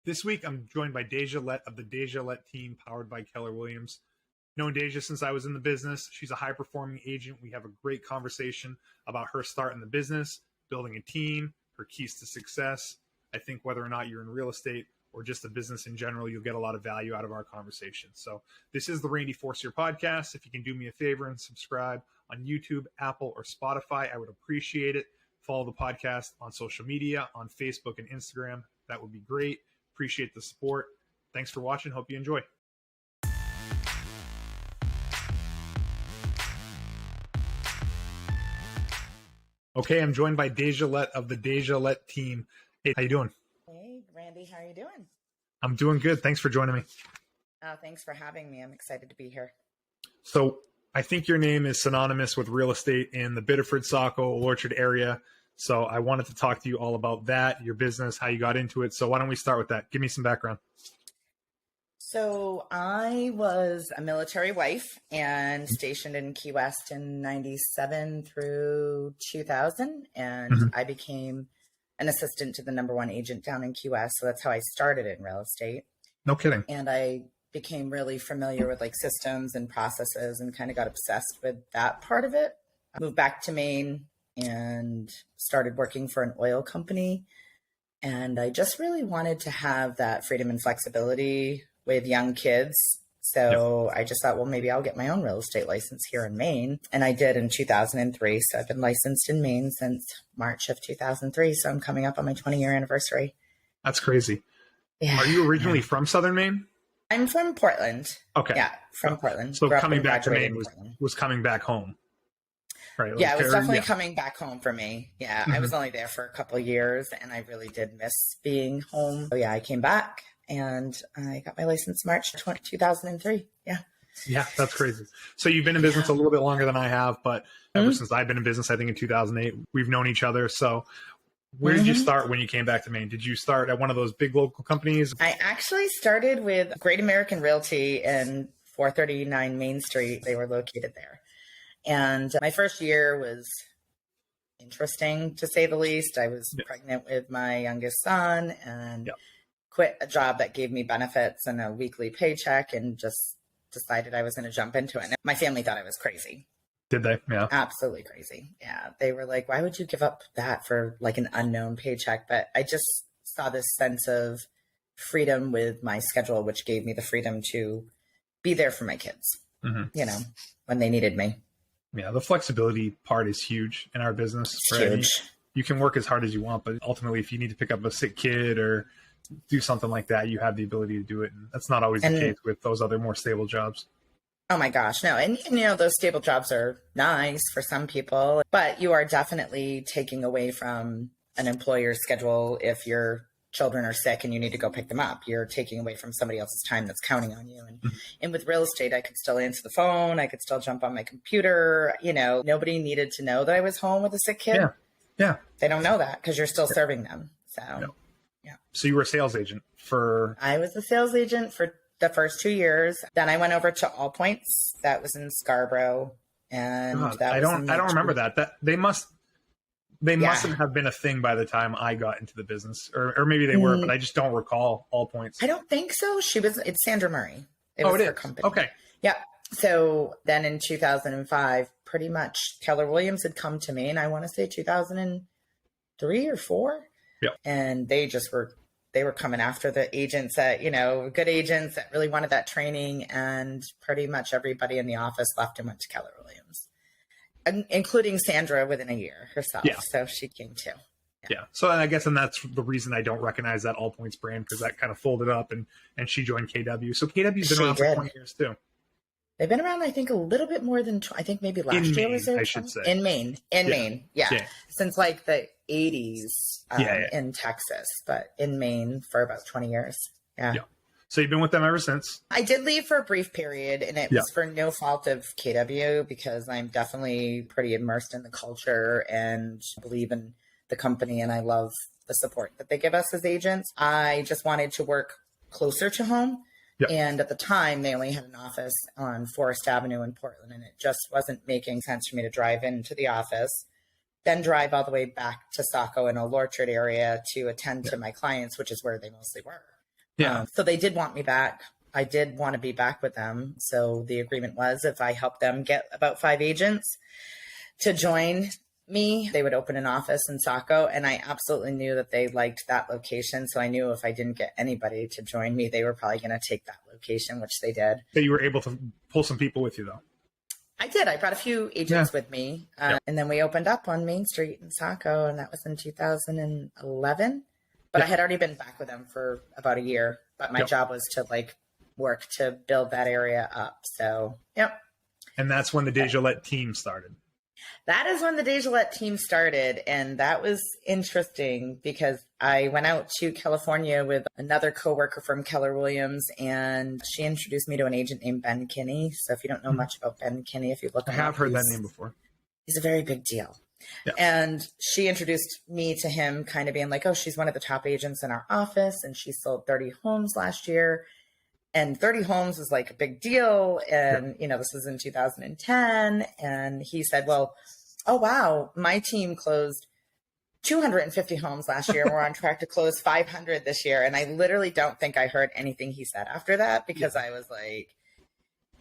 This week, I'm joined by Deja Lett of the Deja Lett Team, powered by Keller Williams. Known Deja since I was in the business. She's a high-performing agent. We have a great conversation about her start in the business, building a team, her keys to success. I think whether or not you're in real estate or just a business in general, you'll get a lot of value out of our conversation. So this is the Randy Forcier podcast. If you can do me a favor and subscribe on YouTube, Apple, or Spotify, I would appreciate it. Follow the podcast on social media, on Facebook and Instagram. That would be great. Appreciate the support. Thanks for watching. Hope you enjoy. Okay, I'm joined by Deja Lett of the Deja Lett Team. Hey, how you doing? Hey, Randy, how are you doing? I'm doing good. Thanks for joining me. Thanks for having me. I'm excited to be here. So I think your name is synonymous with real estate in the Biddeford, Saco, Orchard area. So I wanted to talk to you all about that, your business, how you got into it. So why don't we start with that? Give me some background. So I was a military wife and stationed in Key West in 97 through 2000. And I became an assistant to the #1 agent down in Key West. So that's how I started in real estate. No kidding. And I became really familiar with like systems and processes and kind of got obsessed with that part of it. I moved back to Maine and started working for an oil company. And I just really wanted to have that freedom and flexibility with young kids. So I just thought, well, maybe I'll get my own real estate license here in Maine. And I did in 2003. So I've been licensed in Maine since March of 2003. So I'm coming up on my 20-year anniversary. That's crazy. Yeah. Are you originally from Southern Maine? I'm from Portland. Okay. Yeah, from Portland. So coming back to Maine was coming back home. Right. Yeah, it was definitely coming back home for me. Yeah, I was only there for a couple of years and I really did miss being home. So yeah, I came back and I got my license March 2003. Yeah. Yeah, that's crazy. So you've been in business a little bit longer than I have, but ever since I've been in business, I think in 2008, we've known each other. So where did you start when you came back to Maine? Did you start at one of those big local companies? I actually started with Great American Realty in 439 Main Street. They were located there. And my first year was interesting, to say the least. I was pregnant with my youngest son and quit a job that gave me benefits and a weekly paycheck and just decided I was going to jump into it. And my family thought I was crazy. Did they? Yeah. Absolutely crazy. Yeah. They were like, why would you give up that for like an unknown paycheck? But I just saw this sense of freedom with my schedule, which gave me the freedom to be there for my kids, you know, when they needed me. Yeah, the flexibility part is huge in our business. It's huge. You can work as hard as you want, but ultimately, if you need to pick up a sick kid or do something like that, you have the ability to do it. And that's not always the case with those other more stable jobs. Oh my gosh, no. And you know, those stable jobs are nice for some people, but you are definitely taking away from an employer's schedule if your children are sick and you need to go pick them up. You're taking away from somebody else's time that's counting on you. And with real estate, I could still answer the phone. I could still jump on my computer. You know, nobody needed to know that I was home with a sick kid. Yeah. They don't know that because you're still serving them. So, yeah. So you were a sales agent for... I was a sales agent for the first 2 years. Then I went over to All Points. That was in Scarborough. And I don't remember that. They must have been a thing by the time I got into the business, or maybe they were, but I just don't recall All Points. I don't think so. It's Sandra Murray. It was her company. Okay. Yeah. So then in 2005, pretty much Keller Williams had come to me, and I want to say 2003 or 4. Yeah. And they were coming after the agents that, you know, good agents that really wanted that training. And pretty much everybody in the office left and went to Keller Williams, including Sandra within a year herself. Yeah. So she came too. Yeah. So I guess, and that's the reason I don't recognize that All Points brand, because that kind of folded up and she joined KW. So KW's been around for 20 years too. They've been around, I think, a little bit more than, I think maybe last year was there. I should say. In Maine. Maine. Yeah. Since like the 80s in Texas, but in Maine for about 20 years. Yeah. So you've been with them ever since? I did leave for a brief period, and it was for no fault of KW, because I'm definitely pretty immersed in the culture and believe in the company, and I love the support that they give us as agents. I just wanted to work closer to home. And at the time, they only had an office on Forest Avenue in Portland, and it just wasn't making sense for me to drive into the office, then drive all the way back to Saco and Old Orchard area to attend to my clients, which is where they mostly were. Yeah. So they did want me back. I did want to be back with them. So the agreement was if I helped them get about 5 agents to join me, they would open an office in Saco. And I absolutely knew that they liked that location. So I knew if I didn't get anybody to join me, they were probably going to take that location, which they did. So you were able to pull some people with you, though. I did. I brought a few agents with me. And then we opened up on Main Street in Saco, and that was in 2011. But I had already been back with them for about a year. But my job was to work to build that area up. So, And that's when the Deja Lett team started. That is when the Deja Lett team started. And that was interesting because I went out to California with another coworker from Keller Williams, and she introduced me to an agent named Ben Kinney. So if you don't know much about Ben Kinney, if you look I have heard that name before. He's a very big deal. Yeah. And she introduced me to him, kind of being like, oh, she's one of the top agents in our office, and she sold 30 homes last year. And 30 homes is like a big deal. And, this was in 2010. And he said, well, oh, wow, my team closed 250 homes last year. We're on track to close 500 this year. And I literally don't think I heard anything he said after that, because I was like,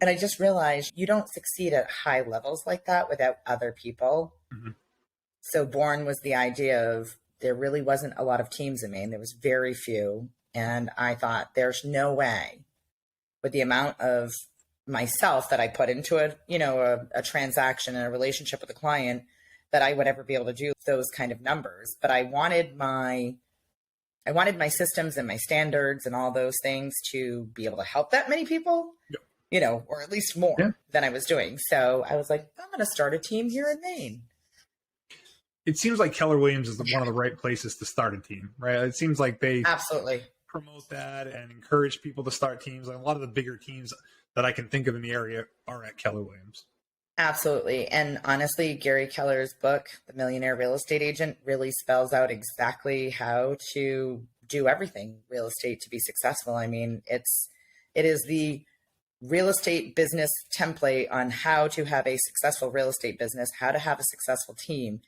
and I just realized you don't succeed at high levels like that without other people. Mm-hmm. So born was the idea of there really wasn't a lot of teams in Maine. There was very few. And I thought there's no way with the amount of myself that I put into a transaction and a relationship with a client that I would ever be able to do those kind of numbers. But I wanted my systems and my standards and all those things to be able to help that many people, or at least more than I was doing. So I was like, I'm going to start a team here in Maine. It seems like Keller Williams is one of the right places to start a team, right? It seems like they absolutely promote that and encourage people to start teams. Like a lot of the bigger teams that I can think of in the area are at Keller Williams. Absolutely. And honestly, Gary Keller's book, The Millionaire Real Estate Agent, really spells out exactly how to do everything real estate to be successful. I mean, it is the real estate business template on how to have a successful real estate business, how to have a successful team.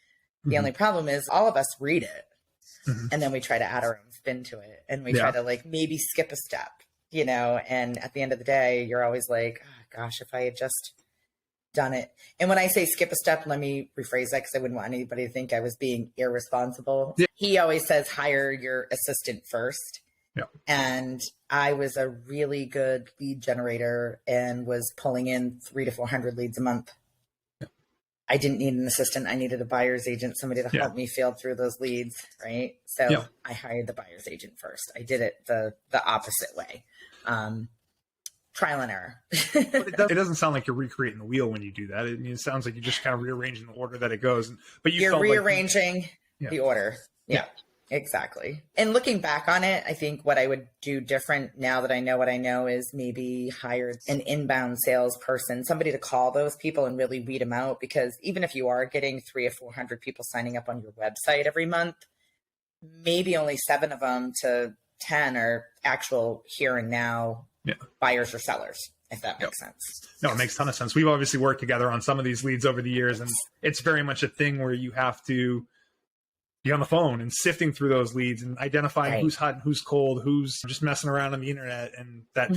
The only problem is all of us read it and then we try to add our own spin to it. And we try to maybe skip a step, and at the end of the day, you're always like, oh, gosh, if I had just done it. And when I say skip a step, let me rephrase that because I wouldn't want anybody to think I was being irresponsible. Yeah. He always says, hire your assistant first. Yeah. And I was a really good lead generator and was pulling in 300 to 400 leads a month. I didn't need an assistant. I needed a buyer's agent, somebody to help me field through those leads, right? So I hired the buyer's agent first. I did it the opposite way. Trial and error. It doesn't sound like you're recreating the wheel when you do that. It sounds like you're just kind of rearranging the order that it goes. But you're rearranging the order. Yeah. Exactly. And looking back on it, I think what I would do different now that I know what I know is maybe hire an inbound salesperson, somebody to call those people and really weed them out. Because even if you are getting 300 or 400 people signing up on your website every month, maybe only 7 of them to 10 are actual here and now buyers or sellers, if that makes sense. No, it makes a ton of sense. We've obviously worked together on some of these leads over the years, and it's very much a thing where you have to be on the phone and sifting through those leads and identifying who's hot and who's cold, who's just messing around on the internet. And that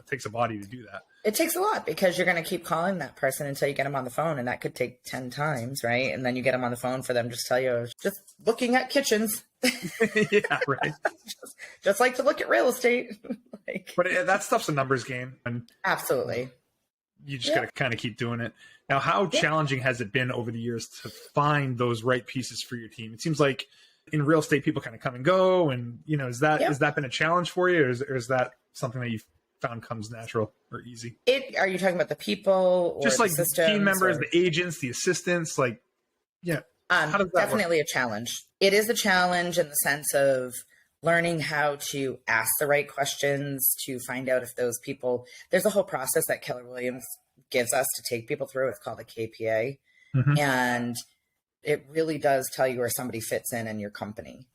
takes a body to do that. It takes a lot because you're going to keep calling that person until you get them on the phone. And that could take 10 times, right? And then you get them on the phone for them just tell you, just looking at kitchens. Yeah, right. just like to look at real estate. But that stuff's a numbers game. And absolutely. You just got to kind of keep doing it. Now, how challenging has it been over the years to find those right pieces for your team? It seems like in real estate, people kind of come and go. And, has that been a challenge for you? Or is that something that you've found comes natural or easy? Are you talking about the people or just like the systems, team members, the agents, the assistants? How does that definitely work? A challenge. It is a challenge in the sense of learning how to ask the right questions to find out if those people, there's a whole process that Keller Williams gives us to take people through. It's called a KPA. And it really does tell you where somebody fits in your company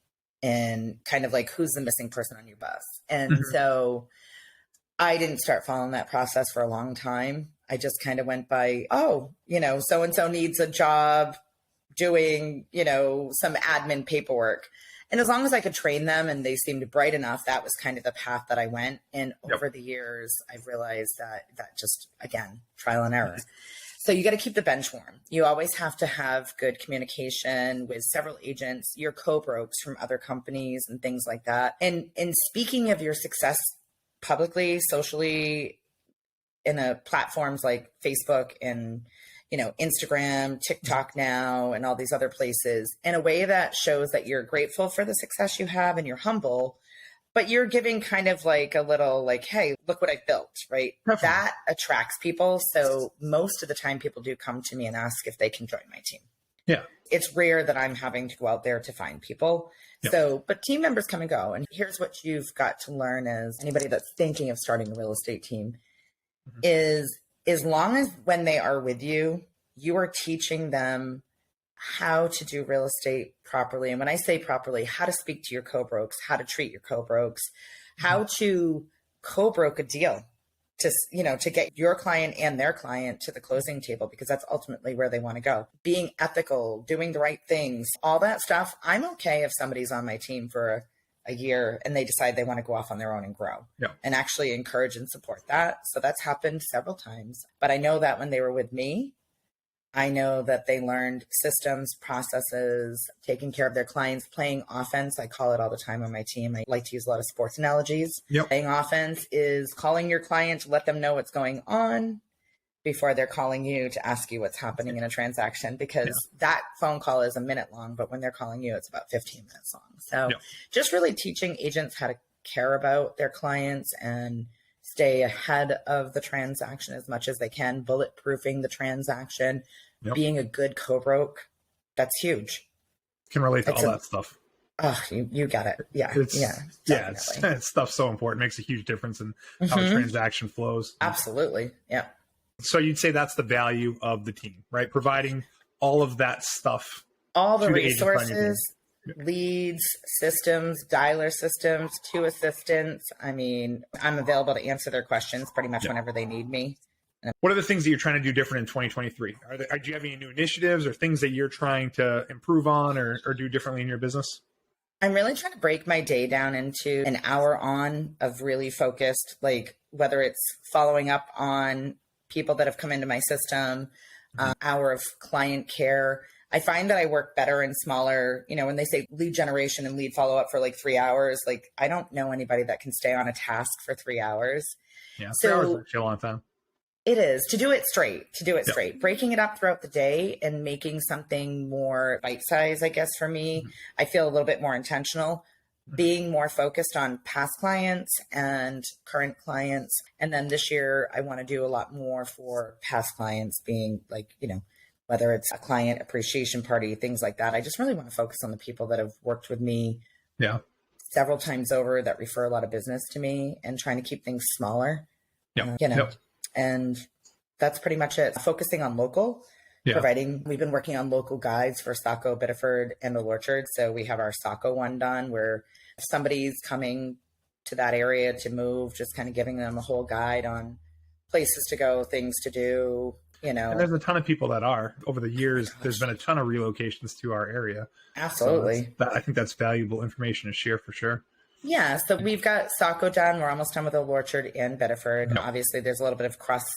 and kind of like who's the missing person on your bus. And so I didn't start following that process for a long time. I just kind of went by, so-and-so needs a job doing, some admin paperwork. And as long as I could train them and they seemed bright enough, that was kind of the path that I went. And over the years, I've realized that just, again, trial and error. So you got to keep the bench warm. You always have to have good communication with several agents, your co-brokes from other companies and things like that. And speaking of your success publicly, socially, in platforms like Facebook and, Instagram, TikTok now, and all these other places, in a way that shows that you're grateful for the success you have and you're humble, but you're giving kind of like a little like, hey, look what I built, right? Definitely. That attracts people. So most of the time people do come to me and ask if they can join my team. Yeah. It's rare that I'm having to go out there to find people. Yep. So, but team members come and go. And here's what you've got to learn as anybody that's thinking of starting a real estate team is as long as when they are with you, you are teaching them how to do real estate properly. And when I say properly, how to speak to your co-brokes, how to treat your co-brokes, how to co-broke a deal to get your client and their client to the closing table, because that's ultimately where they want to go. Being ethical, doing the right things, all that stuff. I'm okay if somebody's on my team for a year and they decide they want to go off on their own and grow and actually encourage and support that. So that's happened several times. But I know that when they were with me, I know that they learned systems, processes, taking care of their clients, playing offense. I call it all the time on my team. I like to use a lot of sports analogies. Yep. Playing offense is calling your client to let them know what's going on before they're calling you to ask you what's happening in a transaction, because that phone call is a minute long, but when they're calling you, it's about 15 minutes long. So just really teaching agents how to care about their clients and stay ahead of the transaction as much as they can, bulletproofing the transaction, being a good co-broke. That's huge. Can relate to all that stuff. Oh, you got it. Yeah. It's stuff's so important. It makes a huge difference in how the transaction flows. Absolutely. Yeah. So you'd say that's the value of the team, right? Providing all of that stuff. All the resources, leads, systems, dialer systems, 2 assistants. I mean, I'm available to answer their questions pretty much whenever they need me. What are the things that you're trying to do different in 2023? Do you have any new initiatives or things that you're trying to improve on or do differently in your business? I'm really trying to break my day down into an hour on of really focused, like whether it's following up on people that have come into my system, hour of client care. I find that I work better in smaller, when they say lead generation and lead follow-up for like 3 hours, like I don't know anybody that can stay on a task for 3 hours. Yeah, 3 hours is actually a long time. It is to do it straight, breaking it up throughout the day and making something more bite-sized, I guess, for me. I feel a little bit more intentional, being more focused on past clients and current clients. And then this year, I want to do a lot more for past clients, being like, whether it's a client appreciation party, things like that. I just really want to focus on the people that have worked with me several times over, that refer a lot of business to me, and trying to keep things smaller. And that's pretty much it. Focusing on local, we've been working on local guides for Saco, Biddeford, and Old Orchard. So we have our Saco one done, where if somebody's coming to that area to move, just kind of giving them a whole guide on places to go, things to do, And there's a ton of people that are. Over the years, there's been a ton of relocations to our area. Absolutely. So I think that's valuable information to share for sure. Yeah, so we've got Saco done. We're almost done with Old Orchard and Biddeford. Obviously, there's a little bit of cross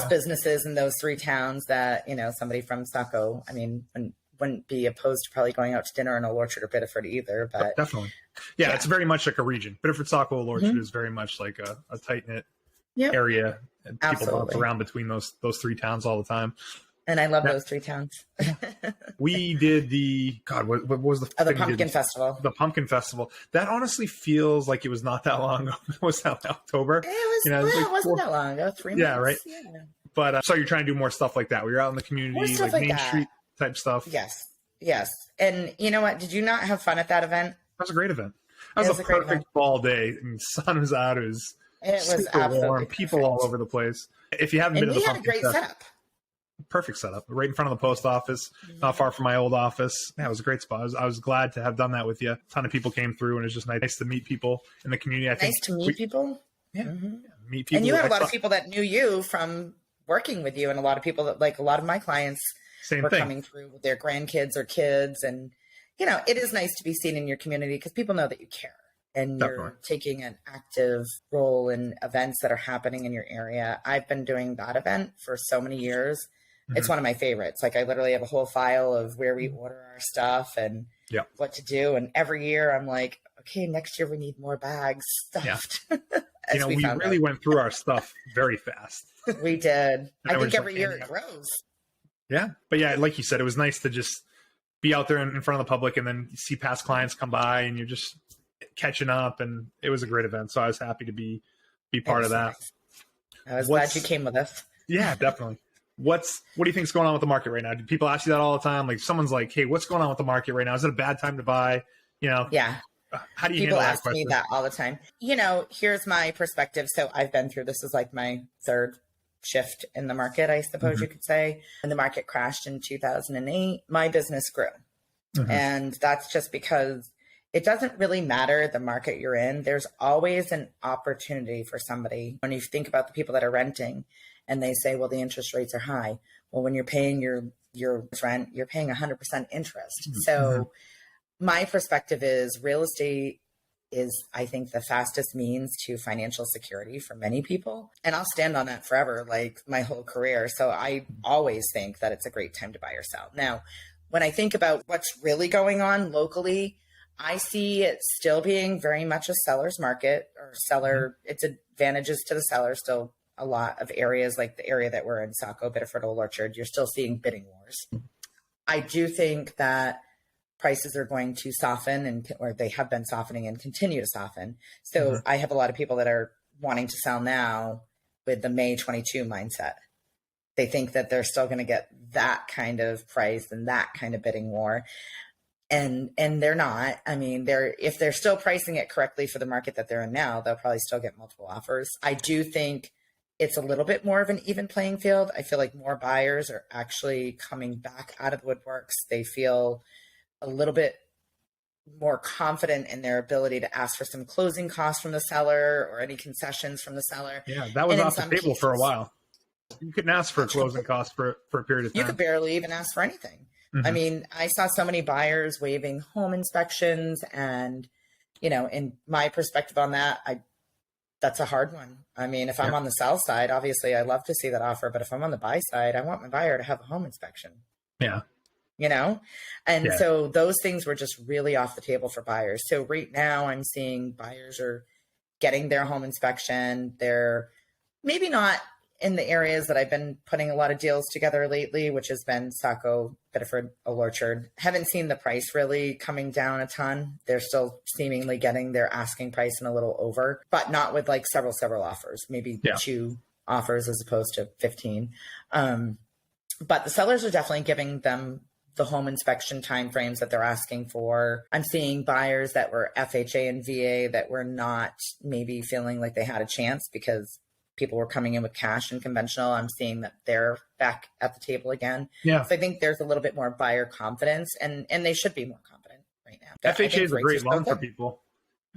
businesses in those 3 towns that, somebody from Saco, wouldn't be opposed to probably going out to dinner in Old Orchard or Biddeford either. But definitely. Yeah, it's very much like a region. Biddeford, Saco, Old Orchard is very much like a tight-knit area. And people bounce around between those 3 towns all the time. And I love those 3 towns. We did what was the Pumpkin Festival? The Pumpkin Festival. That honestly feels like it was not that long ago. It was that October. It was, it wasn't that long ago. 3 months. Yeah, right. Yeah. But so you're trying to do more stuff like that. Where you're out in the community, like Main Street type stuff. Yes. And you know what? Did you not have fun at that event? That was a great event. That was a perfect fall day. The sun was out. It was super warm. People all over the place. If you haven't been to the Pumpkin Festival, we had a great setup. Perfect setup, right in front of the post office, not far from my old office. Yeah, it was a great spot. I was glad to have done that with you. A ton of people came through, and it was just nice to meet people in the community. Nice to meet people. Yeah, meet people. And you had a lot of people that knew you from working with you, and a lot of people that, like a lot of my clients, were coming through with their grandkids or kids, and it is nice to be seen in your community because people know that you care and Definitely. you're taking an active role in events that are happening in your area. I've been doing that event for so many years. It's one of my favorites. Like I literally have a whole file of where we order our stuff and what to do. And every year I'm like, okay, next year we need more bags stuffed. Yeah. we really went through our stuff very fast. We did. I think every year it grows. Yeah. But yeah, like you said, it was nice to just be out there in front of the public and then see past clients come by and you're just catching up. And it was a great event. So I was happy to be part of that. Nice. I was glad you came with us. Yeah, definitely. What do you think is going on with the market right now? Do people ask you that all the time? Like someone's like, hey, what's going on with the market right now? Is it a bad time to buy? Yeah. How do you people handle that ask question? me that all the time. Here's my perspective. So I've been through, this is like my third shift in the market, I suppose you could say. When the market crashed in 2008, my business grew. And that's just because it doesn't really matter the market you're in. There's always an opportunity for somebody. When you think about the people that are renting and they say, well, the interest rates are high. Well, when you're paying your rent, you're paying 100% interest. So my perspective is real estate is, I think, the fastest means to financial security for many people. And I'll stand on that forever, like my whole career. So I always think that it's a great time to buy or sell. Now, when I think about what's really going on locally, I see it still being very much a seller's market or seller. It's advantages to the seller. Still a lot of areas like the area that we're in, Saco, Biddeford, Old Orchard, you're still seeing bidding wars. I do think that prices are going to soften or they have been softening and continue to soften. So I have a lot of people that are wanting to sell now with the May 22 mindset. They think that they're still going to get that kind of price and that kind of bidding war. And they're not. I mean, if they're still pricing it correctly for the market that they're in now, they'll probably still get multiple offers. I do think it's a little bit more of an even playing field. I feel like more buyers are actually coming back out of the woodworks. They feel a little bit more confident in their ability to ask for some closing costs from the seller or any concessions from the seller. Yeah, that was off the table for a while. You couldn't ask for a closing cost for a period of time. You could barely even ask for anything. I mean, I saw so many buyers waiving home inspections and, in my perspective on that, that's a hard one. I mean, if I'm on the sell side, obviously I love to see that offer, but if I'm on the buy side, I want my buyer to have a home inspection. Yeah. And so those things were just really off the table for buyers. So right now I'm seeing buyers are getting their home inspection. They're maybe not in the areas that I've been putting a lot of deals together lately, which has been Saco, Biddeford, Old Orchard. Haven't seen the price really coming down a ton. They're still seemingly getting their asking price and a little over, but not with like several offers, maybe 2 offers as opposed to 15. But the sellers are definitely giving them the home inspection timeframes that they're asking for. I'm seeing buyers that were FHA and VA that were not maybe feeling like they had a chance because people were coming in with cash and conventional. I'm seeing that they're back at the table again. Yeah. So I think there's a little bit more buyer confidence and they should be more confident right now. FHA is a great loan for people.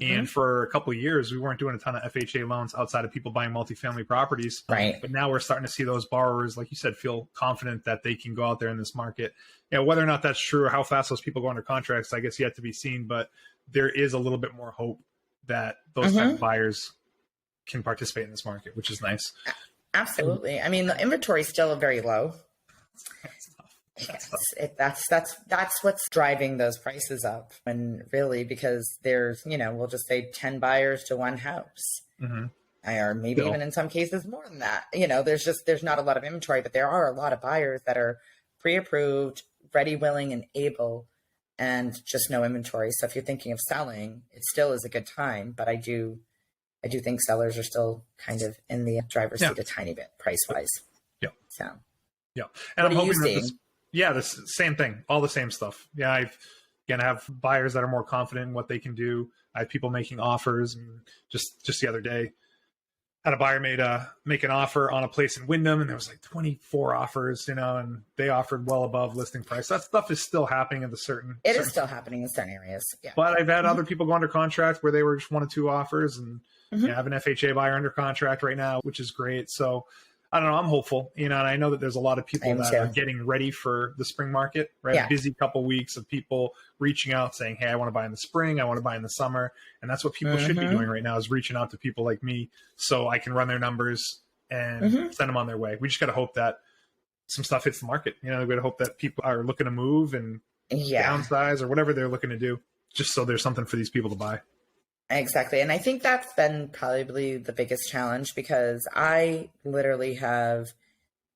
And for a couple of years, we weren't doing a ton of FHA loans outside of people buying multifamily properties. Right. But now we're starting to see those borrowers, like you said, feel confident that they can go out there in this market. Whether or not that's true or how fast those people go under contracts, I guess yet to be seen. But there is a little bit more hope that those type of buyers can participate in this market, which is nice. Absolutely. I mean, the inventory is still very low. That's what's driving those prices up. And really, because there's, we'll just say 10 buyers to one house. Or maybe even in some cases more than that. There's not a lot of inventory, but there are a lot of buyers that are pre-approved, ready, willing, and able, and just no inventory. So if you're thinking of selling, it still is a good time. But I do think sellers are still kind of in the driver's seat a tiny bit price-wise. Yeah. So. Yeah. And I'm hoping that this same thing, all the same stuff. Yeah. I have buyers that are more confident in what they can do. I have people making offers, and just the other day had a buyer make an offer on a place in Wyndham, and there was like 24 offers, and they offered well above listing price. That stuff is still happening in It is still happening in certain areas. Yeah. But I've had other people go under contract where they were just 1 or 2 offers, and I have an FHA buyer under contract right now, which is great. So I don't know. I'm hopeful, and I know that there's a lot of people that are getting ready for the spring market, right? Yeah. A busy couple weeks of people reaching out saying, hey, I want to buy in the spring. I want to buy in the summer. And that's what people should be doing right now, is reaching out to people like me so I can run their numbers and send them on their way. We just got to hope that some stuff hits the market. We got to hope that people are looking to move and downsize or whatever they're looking to do, just so there's something for these people to buy. Exactly. And I think that's been probably the biggest challenge, because I literally have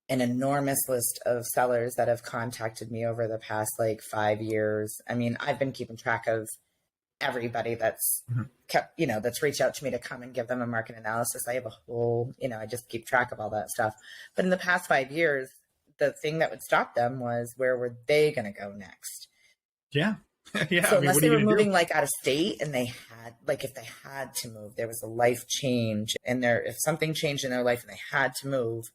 an enormous list of sellers that have contacted me over the past 5 years. I mean, I've been keeping track of everybody that's kept, that's reached out to me to come and give them a market analysis. I have a whole, I just keep track of all that stuff. But in the past 5 years, the thing that would stop them was, where were they going to go next? Yeah. Yeah. So unless they were moving out of state, and they had, if they had to move, there was a life change in if something changed in their life and they had to move,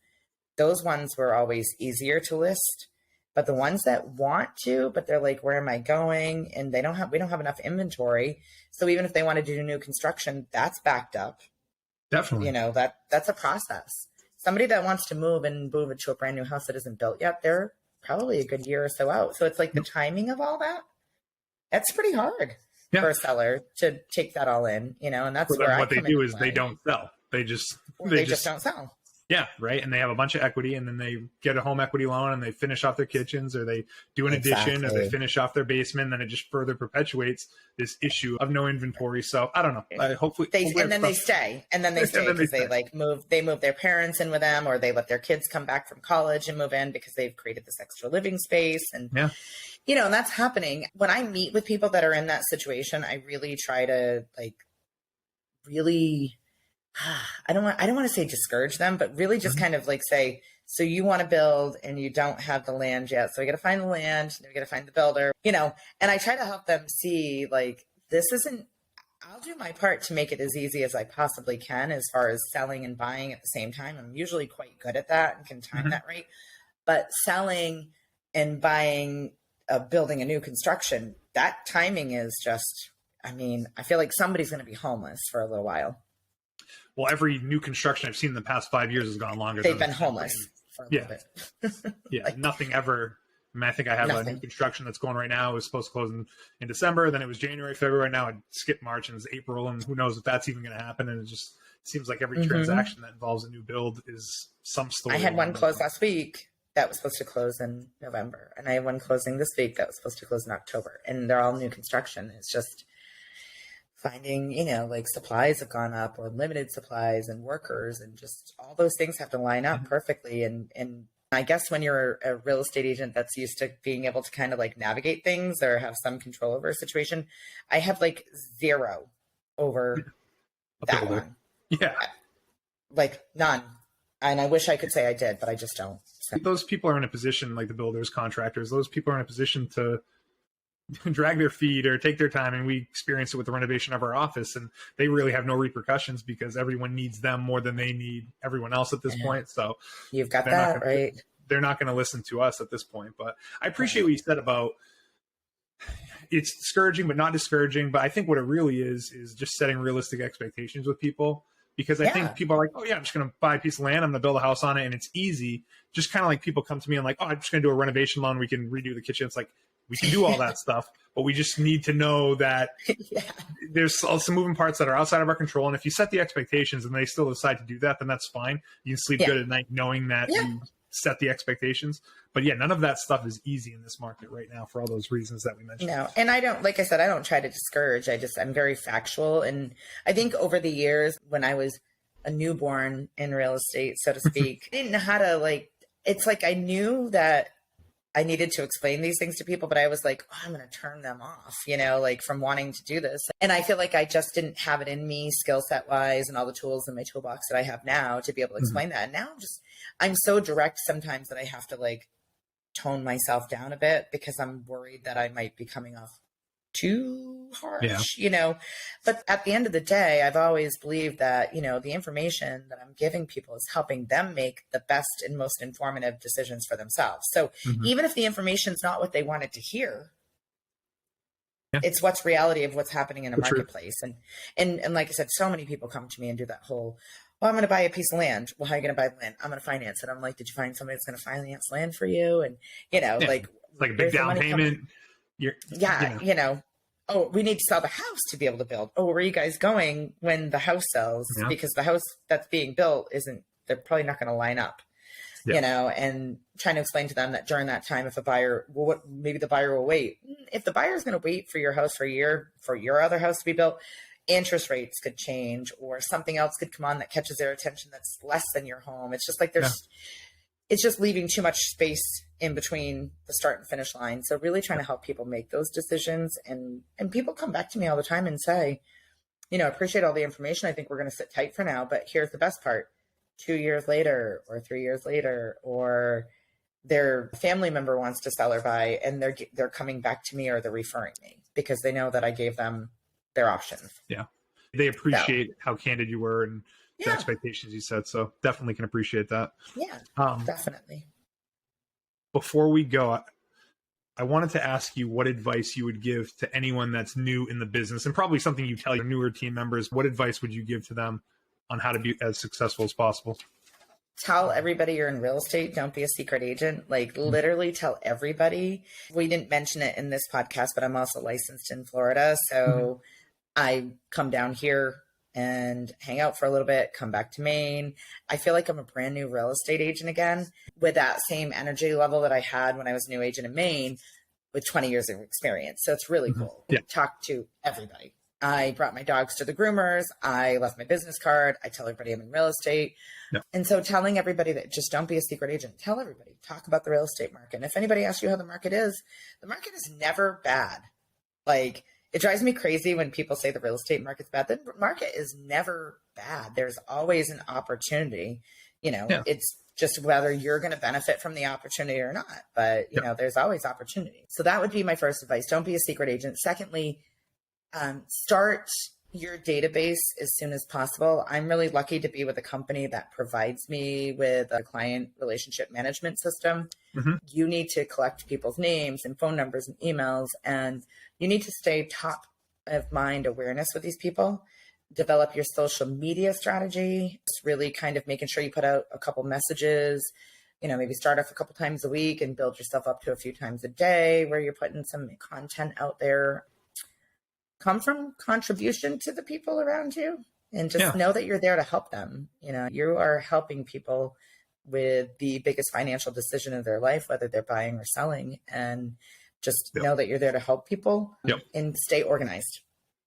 those ones were always easier to list. But the ones that want to, but they're like, where am I going? And we don't have enough inventory. So even if they want to do new construction, that's backed up. Definitely. That's a process. Somebody that wants to move into a brand new house that isn't built yet, they're probably a good year or so out. So it's the timing of all that. That's pretty hard for a seller to take that all in, and that's where what they do is they don't sell. They just don't sell. Yeah, right. And they have a bunch of equity, and then they get a home equity loan, and they finish off their kitchens, or they do an addition, or they finish off their basement. And then it just further perpetuates this issue of no inventory. So I don't know. Hopefully, they stay, because they move their parents in with them, or they let their kids come back from college and move in because they've created this extra living space. And and that's happening. When I meet with people that are in that situation, I really try to I don't want to say discourage them, but really just kind of say, so you want to build and you don't have the land yet. So we got to find the land, then we got to find the builder, and I try to help them see this isn't, I'll do my part to make it as easy as I possibly can as far as selling and buying at the same time. I'm usually quite good at that and can time that right. But selling and buying, building a new construction, that timing is just, I feel like somebody's going to be homeless for a little while. Well, every new construction I've seen in the past 5 years has gone longer. They've been homeless for a little bit. Yeah, nothing ever. I think I have a new construction that's going right now. It was supposed to close in December. Then it was January, February. Now it skipped March, and it's April, and who knows if that's even going to happen. And it just seems like every transaction that involves a new build is some story. I had one close last week that was supposed to close in November, and I have one closing this week that was supposed to close in October, and they're all new construction. It's just finding, supplies have gone up, or limited supplies, and workers, and just all those things have to line up perfectly. And I guess when you're a real estate agent that's used to being able to kind of navigate things or have some control over a situation, I have zero over that one. Yeah. None. And I wish I could say I did, but I just don't. So. Those people are in a position, like the builders, contractors, those people are in a position to drag their feet or take their time. And we experience it with the renovation of our office, and they really have no repercussions because everyone needs them more than they need everyone else at this point. So you've got that right. They're not going to listen to us at this point, but I appreciate what you said about it's discouraging, but not discouraging. But I think what it really is just setting realistic expectations with people, because I think people are like, oh yeah, I'm just going to buy a piece of land. I'm going to build a house on it. And it's easy. Just kind of like people come to me and oh, I'm just going to do a renovation loan. We can redo the kitchen. It's we can do all that stuff, but we just need to know that there's some moving parts that are outside of our control. And if you set the expectations and they still decide to do that, then that's fine. You can sleep good at night knowing that you set the expectations. But none of that stuff is easy in this market right now for all those reasons that we mentioned. No, and I don't, like I said, I don't try to discourage. I'm very factual. And I think over the years, when I was a newborn in real estate, so to speak, I didn't know how to it's I knew that I needed to explain these things to people, but I was oh, I'm going to turn them off, from wanting to do this. And I feel like I just didn't have it in me skill set wise and all the tools in my toolbox that I have now to be able to explain that. And now I'm so direct sometimes that I have to tone myself down a bit because I'm worried that I might be coming off too harsh, but at the end of the day, I've always believed that, the information that I'm giving people is helping them make the best and most informative decisions for themselves. So even if the information is not what they wanted to hear, it's what's reality of what's happening in a marketplace. And like I said, so many people come to me and do that whole, well, I'm going to buy a piece of land. Well, how are you going to buy land? I'm going to finance it. I'm like, did you find somebody that's going to finance land for you? And, like, it's like a big down payment. Oh, we need to sell the house to be able to build. Oh, where are you guys going when the house sells? Yeah. Because the house that's being built they're probably not going to line up, and trying to explain to them that during that time, if a buyer, maybe the buyer will wait. If the buyer is going to wait for your house for a year, for your other house to be built, interest rates could change or something else could come on that catches their attention that's less than your home. It's just like it's just leaving too much space in between the start and finish line. So really trying to help people make those decisions. And people come back to me all the time and say, appreciate all the information. I think we're going to sit tight for now, but here's the best part. 2 years later or 3 years later, or their family member wants to sell or buy, and they're coming back to me or they're referring me because they know that I gave them their options. Yeah. They appreciate how candid you were and the expectations you set. So definitely can appreciate that. Yeah, definitely. Before we go, I wanted to ask you what advice you would give to anyone that's new in the business, and probably something you tell your newer team members. What advice would you give to them on how to be as successful as possible? Tell everybody you're in real estate. Don't be a secret agent. Like literally tell everybody. We didn't mention it in this podcast, but I'm also licensed in Florida. So I come down here and hang out for a little bit, come back to Maine. I feel like I'm a brand new real estate agent again with that same energy level that I had when I was a new agent in Maine with 20 years of experience. So it's really cool. Yeah. Talk to everybody. I brought my dogs to the groomers. I left my business card. I tell everybody I'm in real estate. Yeah. And so telling everybody that just don't be a secret agent, tell everybody, talk about the real estate market. And if anybody asks you how the market is never bad. Like, it drives me crazy when people say the real estate market's bad. The market is never bad. There's always an opportunity. It's just whether you're going to benefit from the opportunity or not. But, there's always opportunity. So that would be my first advice. Don't be a secret agent. Secondly, start your database as soon as possible. I'm really lucky to be with a company that provides me with a client relationship management system. You need to collect people's names and phone numbers and emails, and you need to stay top of mind awareness with these people. Develop your social media strategy. It's really kind of making sure you put out a couple messages, maybe start off a couple times a week and build yourself up to a few times a day where you're putting some content out there. Come from contribution to the people around you and just know that you're there to help them. You are helping people with the biggest financial decision of their life, whether they're buying or selling, and just know that you're there to help people and stay organized.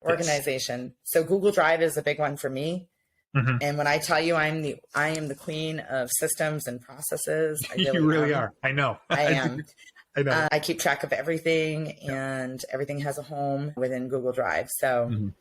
Organization. So Google Drive is a big one for me. And when I tell you I am the queen of systems and processes, I really you really are. I know. I am. I know. I keep track of everything, and everything has a home within Google Drive. So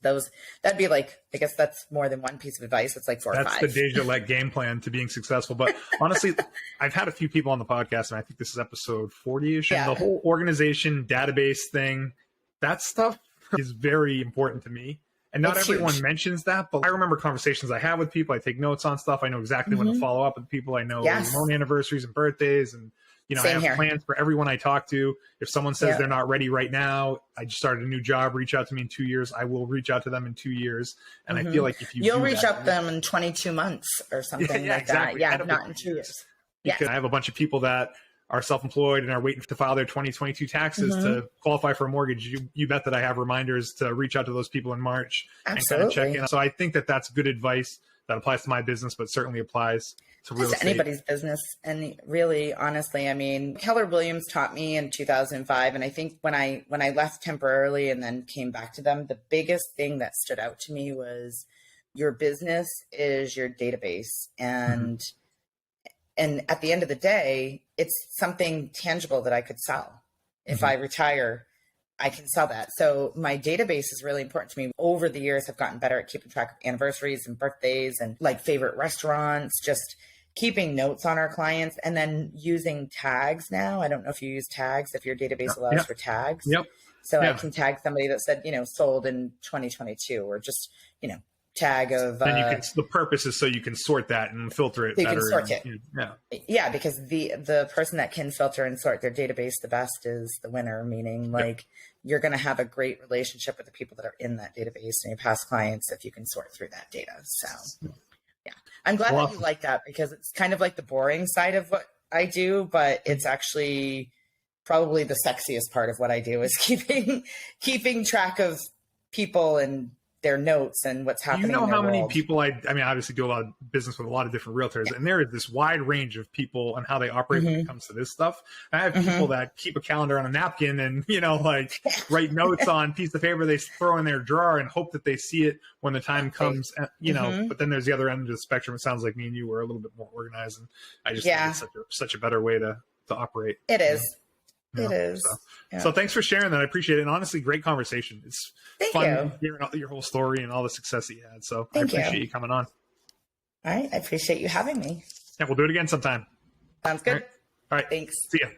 that'd be like, I guess that's more than one piece of advice. It's like 4 or 5. That's the Deja Lett game plan to being successful. But honestly, I've had a few people on the podcast, and I think this is episode 40-ish. And the whole organization database thing, that stuff is very important to me. And not everyone mentions that, but I remember conversations I have with people. I take notes on stuff. I know exactly when to follow up with people. I know their own anniversaries and birthdays, and I have plans for everyone I talk to. If someone says they're not ready right now, I just started a new job, reach out to me in 2 years. I will reach out to them in 2 years. And I feel like if you'll reach out to them in 22 months or something like that. Yeah, not in 2 years. Because I have a bunch of people that are self-employed and are waiting to file their 2022 taxes to qualify for a mortgage. You bet that I have reminders to reach out to those people in March and kind of check in. So I think that that's good advice that applies to my business, but certainly applies to real estate. Anybody's business. And really, honestly, I mean, Keller Williams taught me in 2005. And I think when I left temporarily and then came back to them, the biggest thing that stood out to me was your business is your database. And at the end of the day, it's something tangible that I could sell. If I retire, I can sell that. So my database is really important to me. Over the years, I've gotten better at keeping track of anniversaries and birthdays and like favorite restaurants, just keeping notes on our clients, and then using tags now. I don't know if you use tags, if your database allows for tags. So I can tag somebody that said, sold in 2022, or just, tag of and the purpose is so you can sort that and filter it better. You can sort it. Because the person that can filter and sort their database the best is the winner, meaning you're going to have a great relationship with the people that are in that database and your past clients if you can sort through that data. So I'm glad Well, that you like that, because it's kind of like the boring side of what I do, but it's actually probably the sexiest part of what I do is keeping track of people and their notes and what's do you happening know in their how many world. people I mean, obviously do a lot of business with a lot of different realtors, and there is this wide range of people and how they operate when it comes to this stuff. I have people that keep a calendar on a napkin and, like write notes on a piece of paper they throw in their drawer and hope that they see it when the time comes, but then there's the other end of the spectrum. It sounds like me and you were a little bit more organized, and I just think it's such a better way to operate. It is. It is. So thanks for sharing that. I appreciate it. And honestly, great conversation. It's fun hearing your whole story and all the success that you had. So I appreciate you coming on. All right. I appreciate you having me. Yeah, we'll do it again sometime. Sounds good. All right. Thanks. See ya.